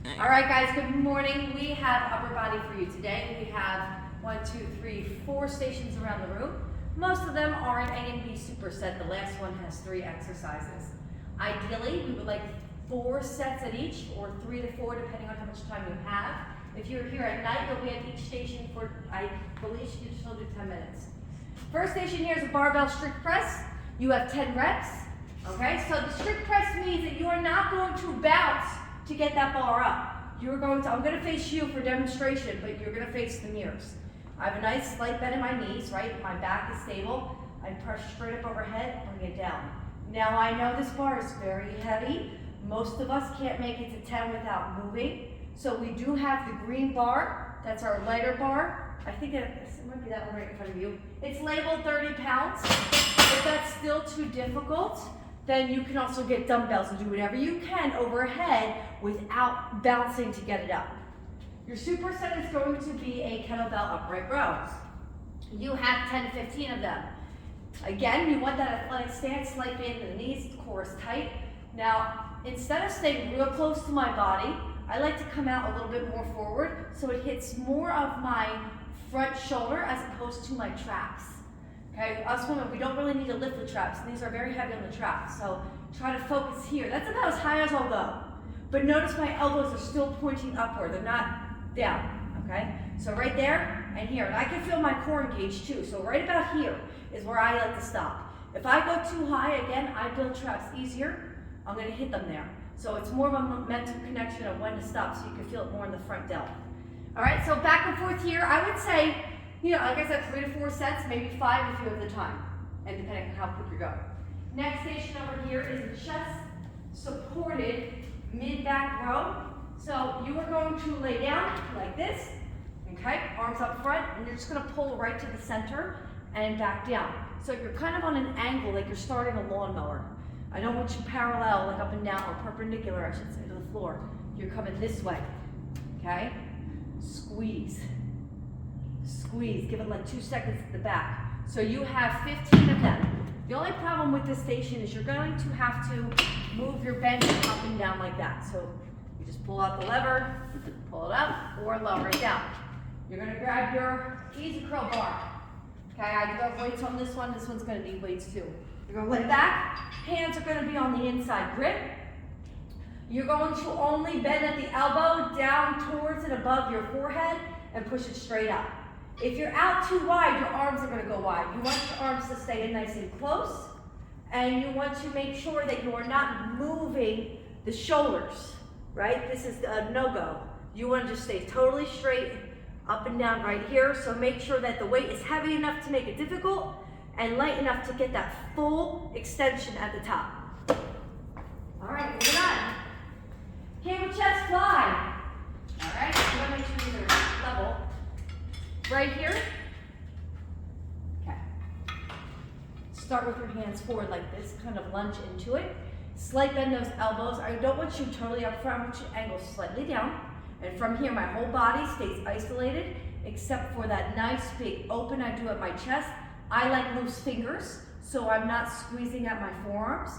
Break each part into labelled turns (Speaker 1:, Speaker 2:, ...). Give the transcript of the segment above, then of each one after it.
Speaker 1: All right, guys, good morning. We have upper body for you today. We have 1, 2, 3, 4 stations around the room. Most of them are an A and B superset. The last one has 3 exercises. Ideally, we would like 4 sets at each, or 3 to 4, depending on how much time you have. If you're here at night, you'll be at each station for, I believe, you should still do 10 minutes. First station here is a barbell strict press. You have 10 reps. Okay, so the strict press means that you are not going to bounce to get that bar up. You're going to, I'm going to face you for demonstration, but you're going to face the mirrors. I have a nice slight bend in my knees, right? My back is stable. I press straight up overhead, bring it down. Now I know this bar is very heavy. Most of us can't make it to 10 without moving. So we do have the green bar. That's our lighter bar. I think it might be that one right in front of you. It's labeled 30 pounds. If that's still too difficult, then you can also get dumbbells and do whatever you can overhead without bouncing to get it up. Your superset is going to be a kettlebell upright rows. You have 10 to 15 of them. Again, you want that athletic stance, slight bend in the knees, the core is tight. Now, instead of staying real close to my body, I like to come out a little bit more forward so it hits more of my front shoulder as opposed to my traps. Okay, us women, we don't really need to lift the traps, and these are very heavy on the traps, so try to focus here. That's about as high as I'll go. But notice my elbows are still pointing upward, they're not down, okay? So right there and here, and I can feel my core engaged too, so right about here is where I like to stop. If I go too high, again, I build traps easier, I'm gonna hit them there. So it's more of a mental connection of when to stop, so you can feel it more in the front delt. All right, so back and forth here, I would say, you know, like I said, 3 to 4 sets, maybe 5 if you have the time, and depending on how quick you're going. Next station over here is a chest supported mid-back row. So you are going to lay down like this, okay, arms up front, and you're just gonna pull right to the center and back down. So you're kind of on an angle, like you're starting a lawnmower. I don't want you parallel, like up and down, or perpendicular, I should say, to the floor. You're coming this way, okay? Squeeze. Squeeze, give it like 2 seconds at the back. So you have 15 of them. The only problem with this station is you're going to have to move your bench up and down like that. So you just pull out the lever, pull it up, or lower it down. You're gonna grab your easy curl bar. Okay, I do have weights on this one. This one's gonna need weights too. You're gonna lay back, hands are gonna be on the inside grip. You're going to only bend at the elbow down towards and above your forehead and push it straight up. If you're out too wide, your arms are gonna go wide. You want your arms to stay in nice and close, and you want to make sure that you are not moving the shoulders, right? This is a no-go. You wanna just stay totally straight, up and down right here, so make sure that the weight is heavy enough to make it difficult and light enough to get that full extension at the top. All right, moving on. Camel chest fly. All right, you wanna make sure these are level. Right here, okay. Start with your hands forward like this, kind of lunge into it. Slight bend those elbows. I don't want you totally up front, I want you to angle slightly down. And from here, my whole body stays isolated, except for that nice big open I do at my chest. I like loose fingers, so I'm not squeezing at my forearms.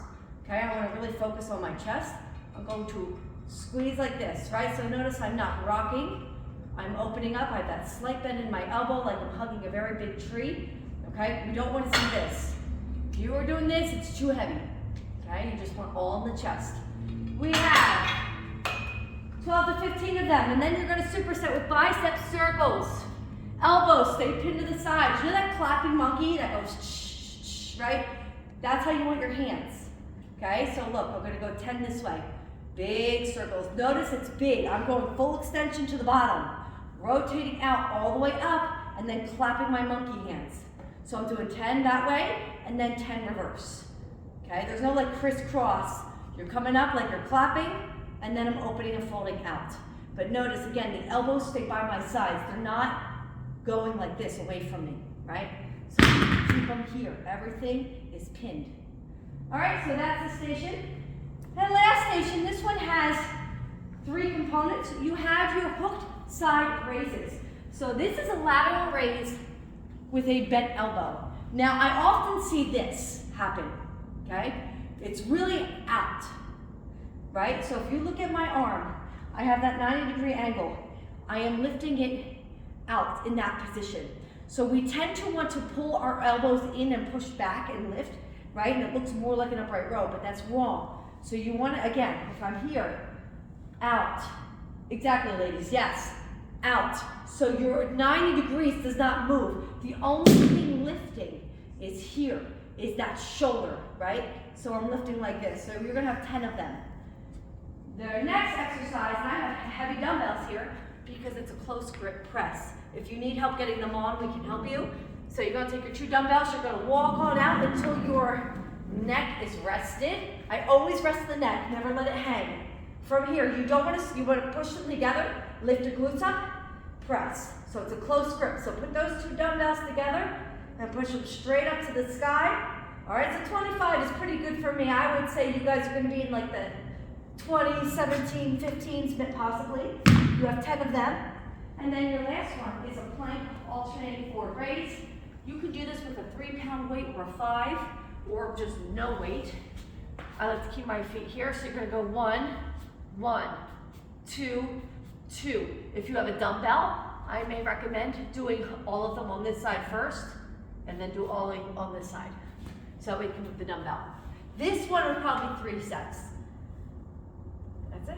Speaker 1: Okay, I wanna really focus on my chest. I'm going to squeeze like this, right? So notice I'm not rocking. I'm opening up, I have that slight bend in my elbow like I'm hugging a very big tree, okay? We don't want to see this. If you are doing this, it's too heavy, okay? You just want all in the chest. We have 12 to 15 of them, and then you're gonna superset with bicep circles. Elbows stay pinned to the sides. You know that clapping monkey that goes shh, shh, right? That's how you want your hands, okay? So look, I'm gonna go 10 this way. Big circles. Notice it's big. I'm going full extension to the bottom. Rotating out all the way up and then clapping my monkey hands. So I'm doing 10 that way and then 10 reverse. Okay, there's no like crisscross. You're coming up like you're clapping and then I'm opening and folding out. But notice again, the elbows stay by my sides. They're not going like this away from me, right? So keep them here. Everything is pinned. All right, so that's the station. And last station, this one has 3 components. You have your hooked side raises. So this is a lateral raise with a bent elbow. Now I often see this happen, okay? It's really out, right? So if you look at my arm, I have that 90-degree angle. I am lifting it out in that position. So we tend to want to pull our elbows in and push back and lift, right? And it looks more like an upright row, but that's wrong. So you want to, again, if I'm here, out. Exactly, ladies, yes. Out. So your 90 degrees does not move. The only thing lifting is here, is that shoulder, right? So I'm lifting like this. So you're gonna have 10 of them. The next exercise, and I have heavy dumbbells here because it's a close grip press. If you need help getting them on, we can help you. So you're gonna take your 2 dumbbells, you're gonna walk on out until your neck is rested. I always rest the neck, never let it hang. From here, you want to push them together, lift your glutes up, press. So it's a close grip. So put those 2 dumbbells together and push them straight up to the sky. All right, so 25 is pretty good for me. I would say you guys are going to be in like the 20, 17, 15s possibly. You have 10 of them. And then your last one is a plank alternating forward raise. You can do this with a 3-pound weight or a 5, or just no weight. I like to keep my feet here, so you're going to go 1, 1, 2, 2. If you have a dumbbell, I may recommend doing all of them on this side first, and then do all on this side. So we can move the dumbbell. This one would probably be 3 sets. That's it.